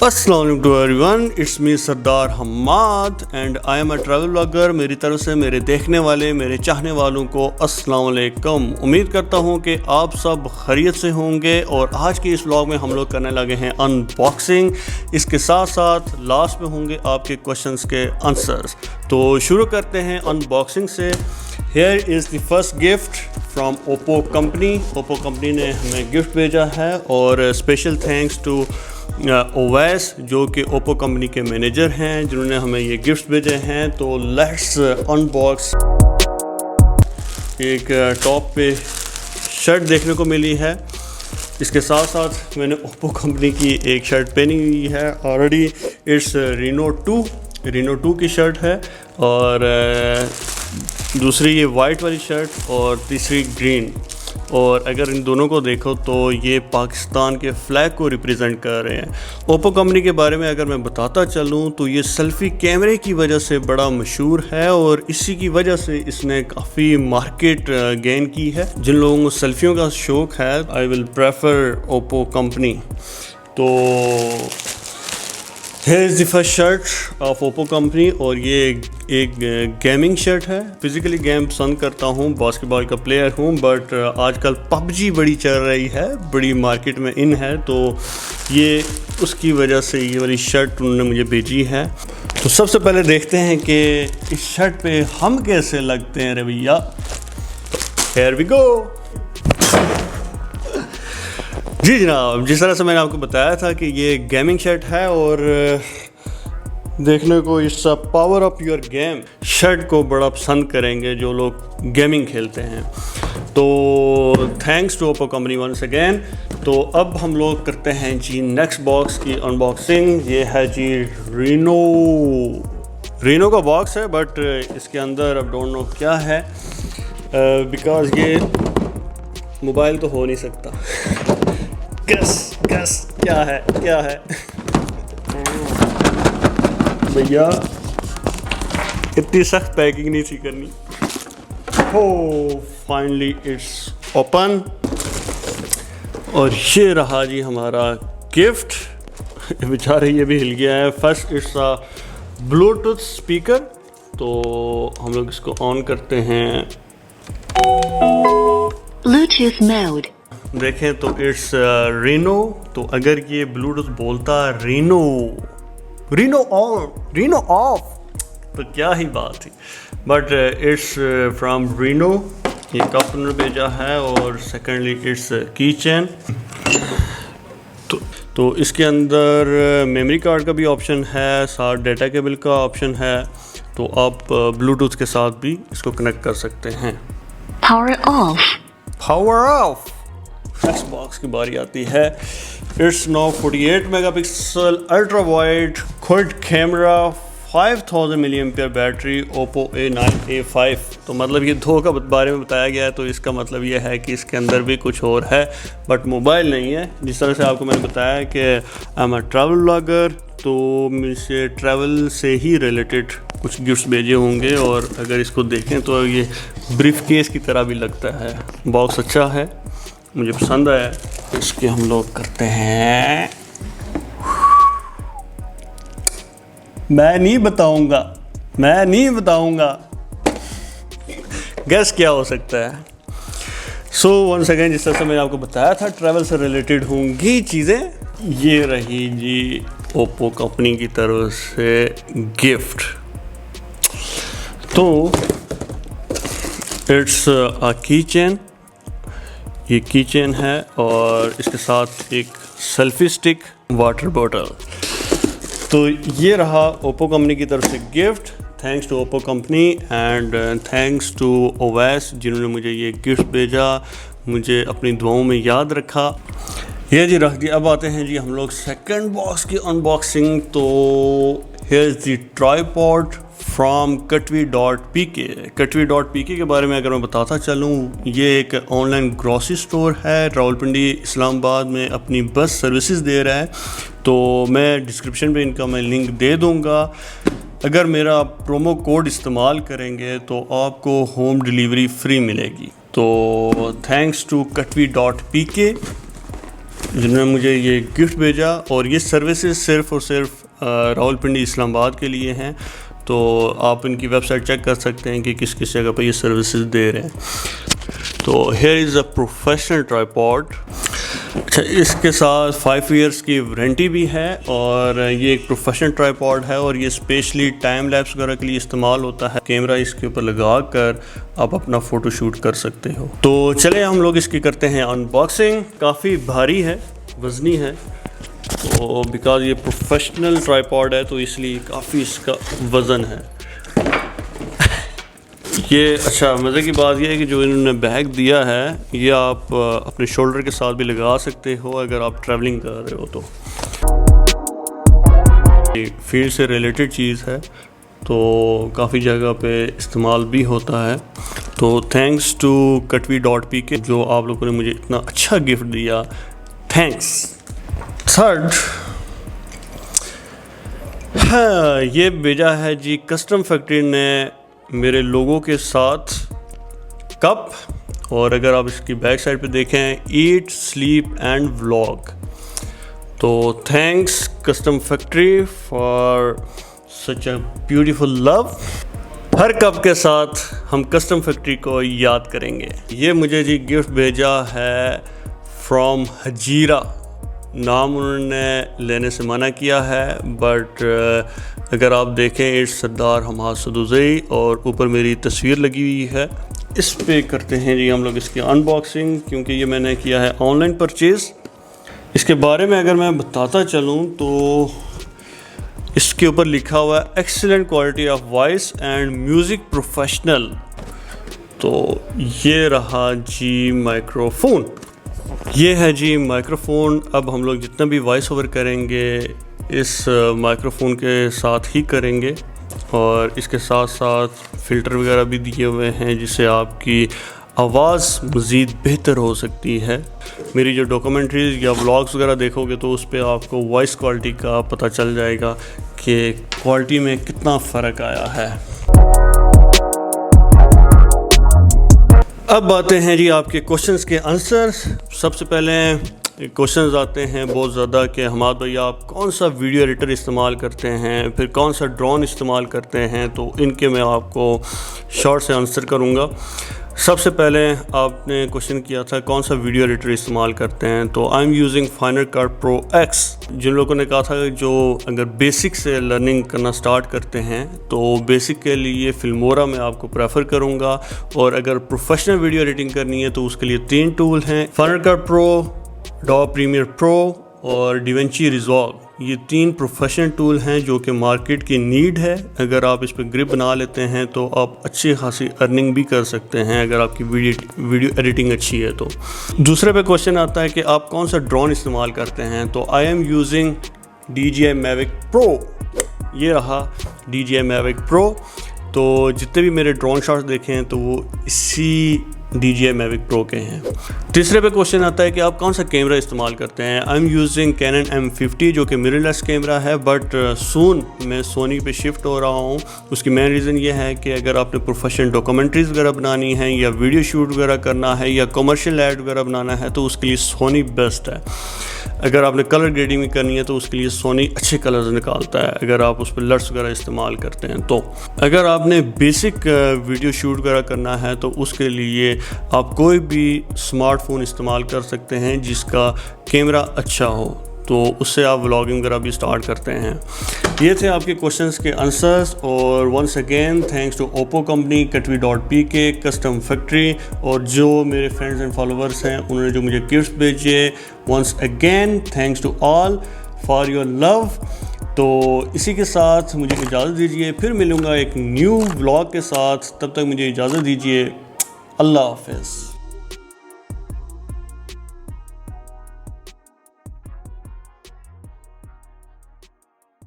अस्सलाम वालेकुम to everyone, it's me Sardar Hammad and I am a travel blogger. मेरी तरफ से मेरे देखने वाले, मेरे चाहने वालों को अस्सलाम वालेकुम। उम्मीद करता हूँ कि आप सब खैरियत से होंगे। और आज के इस व्लॉग में हम लोग करने लगे हैं अनबॉक्सिंग। इसके साथ साथ लास्ट में होंगे आपके क्वेश्चंस के आंसर्स। तो शुरू करते हैं अनबॉक्सिंग से। Here is the first gift from Oppo company. Oppo company ने हमें गिफ्ट भेजा है और स्पेशल थैंक्स टू ओवैस जो कि ओप्पो कंपनी के मैनेजर हैं जिन्होंने हमें ये गिफ्ट भेजे हैं। तो लेट्स अनबॉक्स। एक टॉप पे शर्ट देखने को मिली है। इसके साथ साथ मैंने ओप्पो कंपनी की एक शर्ट पहनी हुई है ऑलरेडी। इट्स रीनो 2 की शर्ट है और दूसरी ये वाइट वाली शर्ट और तीसरी ग्रीन। और अगर इन दोनों को देखो तो ये पाकिस्तान के फ्लैग को रिप्रेजेंट कर रहे हैं। ओप्पो कंपनी के बारे में अगर मैं बताता चलूँ तो ये सेल्फ़ी कैमरे की वजह से बड़ा मशहूर है और इसी की वजह से इसने काफ़ी मार्केट गेन की है। जिन लोगों को सेल्फियों का शौक़ है, I will prefer Oppo company. तो Here is the first shirt of Oppo company और ये एक गेमिंग शर्ट है। फिज़िकली गेम पसंद करता हूँ, बास्केटबॉल का प्लेयर हूँ, बट आजकल पबजी बड़ी चल रही है, बड़ी मार्केट में इन है, तो ये उसकी वजह से ये वाली शर्ट उन्होंने मुझे भेजी है। तो सबसे पहले देखते हैं कि इस शर्ट पे हम कैसे लगते हैं रे भैया। Here we go। जी जनाब, जिस तरह से मैंने आपको बताया था कि ये गेमिंग शर्ट है और देखने को it's a power of your game. Shirt को बड़ा पसंद करेंगे जो लोग गेमिंग खेलते हैं। तो thanks to Oppo company once again. तो अब हम लोग करते हैं जी नेक्स्ट बॉक्स की अनबॉक्सिंग। ये है जी रीनो का बॉक्स है, बट इसके अंदर अब डोंट नो क्या है बिकॉज ये मोबाइल तो हो नहीं सकता। गस क्या है भैया, इतनी सख्त पैकिंग नहीं थी करनी। हो फाइनली इट्स ओपन और ये रहा जी हमारा गिफ्ट। बेचारे ये भी हिल गया है। First it's a Bluetooth speaker. तो हम लोग इसको ऑन करते हैं। Bluetooth mode. देखें तो इट्स रीनो। तो अगर ये ब्लूटूथ बोलता रीनो ऑन रीनो ऑफ तो क्या ही बात थी। But it's from Reno. ये कप ने भेजा है और सेकेंडली इट्स की चेन। तो इसके अंदर मेमोरी कार्ड का भी ऑप्शन है, साथ डेटा केबल का ऑप्शन है। तो आप ब्लूटूथ के साथ भी इसको कनेक्ट कर सकते हैं। Power of. नेक्स्ट बॉक्स की बारी आती है। It's no 48 megapixel ultra wide quad camera, 5000 milliampere battery, Oppo A9A5। तो मतलब ये दो का बारे में बताया गया है, तो इसका मतलब ये है कि इसके अंदर भी कुछ और है, बट मोबाइल नहीं है। जिस तरह से आपको मैंने बताया कि आई एम अ ट्रैवल ब्लॉगर, तो मुझसे ट्रैवल से ही रिलेटेड कुछ गिफ्ट्स भेजे होंगे। और अगर इसको देखें तो ये ब्रीफ केस की तरह भी लगता है। बॉक्स अच्छा है, मुझे पसंद आया। इसके हम लोग करते हैं। मैं नहीं बताऊंगा गैस क्या हो सकता है। सो वन सेकेंड, जिस तरह से मैंने आपको बताया था ट्रैवल से रिलेटेड होंगी चीज़ें। ये रही जी ओप्पो कंपनी की तरफ से गिफ्ट। तो इट्स अ की चेन। ये की चेन है और इसके साथ एक सेल्फी स्टिक, वाटर बॉटल। तो ये रहा ओप्पो कंपनी की तरफ से gift. Thanks to Oppo company and thanks to Owais जिन्होंने मुझे ये गिफ्ट भेजा, मुझे अपनी दुआओं में याद रखा। ये जी रख दिया। अब आते हैं जी हम लोग सेकंड बॉक्स की अनबॉक्सिंग। तो here is the tripod from Katvi.pk। Katvi.pk के बारे में अगर मैं बताता चलूँ, ये एक ऑनलाइन ग्रॉसरी स्टोर है, रावलपिंडी इस्लामाबाद में अपनी बस सर्विसेज दे रहा है। तो मैं डिस्क्रिप्शन पे इनका मैं लिंक दे दूँगा। अगर मेरा प्रोमो कोड इस्तेमाल करेंगे तो आपको होम डिलीवरी फ्री मिलेगी। तो थैंक्स टू Katvi.pk। जिन्होंने मुझे ये गिफ्ट भेजा, और ये सर्विसेज सिर्फ़ और सिर्फ रावलपिंडी इस्लामाबाद के लिए हैं। तो आप इनकी वेबसाइट चेक कर सकते हैं कि किस किस जगह पर ये सर्विसेज दे रहे हैं। तो here is a professional tripod. अच्छा, इसके साथ 5 इयर्स की वारंटी भी है, और ये एक प्रोफेशनल ट्राइपॉड है, और ये स्पेशली टाइम लैप्स वगैरह के लिए इस्तेमाल होता है। कैमरा इसके ऊपर लगा कर आप अपना फ़ोटो शूट कर सकते हो। तो चले हम लोग इसकी करते हैं अनबॉक्सिंग। काफ़ी भारी है, वज़नी है, तो बिकॉज़ ये प्रोफेशनल ट्राइपॉड है तो इसलिए काफ़ी इसका वज़न है। ये अच्छा, मज़े की बात यह है कि जो इन्होंने बैग दिया है ये आप अपने शोल्डर के साथ भी लगा सकते हो अगर आप ट्रैवलिंग कर रहे हो। तो फील्ड से रिलेटेड चीज़ है, तो काफ़ी जगह पे इस्तेमाल भी होता है। तो थैंक्स टू katvi.pk जो आप लोगों ने मुझे इतना अच्छा गिफ्ट दिया, थैंक्स। थर्ड, हाँ, ये भेजा है जी कस्टम फैक्ट्री ने मेरे लोगों के साथ कप, और अगर आप इसकी बैक साइड पे देखें, ईट स्लीप एंड व्लॉग। तो thanks custom factory for such a beautiful love. Her cup के साथ हम कस्टम फैक्ट्री को याद करेंगे। ये मुझे जी गिफ्ट भेजा है फ्रॉम हजीरा। नाम उन्होंने लेने से मना किया है, बट अगर आप देखें इट्स सरदार हमाद सदुज़ई, और ऊपर मेरी तस्वीर लगी हुई है। इस पे करते हैं जी हम लोग इसकी अनबॉक्सिंग, क्योंकि ये मैंने किया है ऑनलाइन परचेज़। इसके बारे में अगर मैं बताता चलूँ तो इसके ऊपर लिखा हुआ है excellent quality of voice and music professional. तो ये रहा जी माइक्रोफोन, ये है जी माइक्रोफोन। अब हम लोग जितना भी वॉइस ओवर करेंगे इस माइक्रोफोन के साथ ही करेंगे, और इसके साथ साथ फ़िल्टर वगैरह भी दिए हुए हैं जिससे आपकी आवाज़ मज़ीद बेहतर हो सकती है। मेरी जो डॉक्यूमेंट्रीज़ या व्लॉग्स वगैरह देखोगे तो उस पर आपको वॉइस क्वालिटी का पता चल जाएगा कि क्वालिटी में कितना फ़र्क आया है। अब आते हैं जी आपके क्वेश्चंस के आंसर्स। सबसे पहले क्वेश्चंस आते हैं बहुत ज़्यादा कि हमाद भाई आप कौन सा वीडियो एडिटर इस्तेमाल करते हैं, फिर कौन सा ड्रोन इस्तेमाल करते हैं। तो इनके मैं आपको शॉर्ट से आंसर करूँगा। सबसे पहले आपने क्वेश्चन किया था कौन सा वीडियो एडिटर इस्तेमाल करते हैं, तो I am using final cut pro X. जिन लोगों ने कहा था जो अगर बेसिक से लर्निंग करना स्टार्ट करते हैं तो बेसिक के लिए फिल्मोरा मैं आपको प्रेफर करूंगा, और अगर प्रोफेशनल वीडियो एडिटिंग करनी है तो उसके लिए 3 टूल हैं, Final cut Pro, Adobe Premiere Pro और DaVinci Resolve। ये 3 प्रोफेशनल टूल हैं जो कि मार्केट की नीड है। अगर आप इस पर ग्रिप बना लेते हैं तो आप अच्छी खासी अर्निंग भी कर सकते हैं अगर आपकी वीडियो एडिटिंग अच्छी है तो। दूसरे पे क्वेश्चन आता है कि आप कौन सा ड्रोन इस्तेमाल करते हैं, तो I am using DJI Mavic Pro। ये रहा DJI Mavic Pro। तो जितने भी मेरे ड्रोन शॉट्स देखे हैं तो वो इसी DJI Mavic Pro के हैं। तीसरे पे क्वेश्चन आता है कि आप कौन सा कैमरा इस्तेमाल करते हैं। आई एम यूजिंग Canon M50 जो कि मिररलेस कैमरा है, बट सून मैं सोनी पे शिफ्ट हो रहा हूँ। उसकी मेन रीज़न ये है कि अगर आपने प्रोफेशनल डॉक्यूमेंट्रीज़ वगैरह बनानी है या वीडियो शूट वगैरह करना है या कमर्शियल ऐड वगैरह बनाना है तो उसके लिए सोनी बेस्ट है। अगर आपने कलर ग्रेडिंग करनी है तो उसके लिए सोनी अच्छे कलर्स निकालता है अगर आप उस पर लट्स वगैरह इस्तेमाल करते हैं। तो अगर आपने बेसिक वीडियो शूट वगैरह करना है तो उसके लिए आप कोई भी स्मार्टफोन इस्तेमाल कर सकते हैं जिसका कैमरा अच्छा हो, तो उससे आप व्लॉगिंग वगैरह भी स्टार्ट करते हैं। ये थे आपके क्वेश्चंस के आंसर्स, और once again thanks to Oppo company, katvi.pk, custom factory, और जो मेरे फ्रेंड्स एंड फॉलोअर्स हैं उन्होंने जो मुझे गिफ्ट भेजे। Once again thanks to all for your love. तो इसी के साथ मुझे इजाज़त दीजिए, फिर मिलूँगा एक न्यू व्लॉग के साथ। तब तक मुझे इजाज़त दीजिए। अल्लाह हाफ़िज़।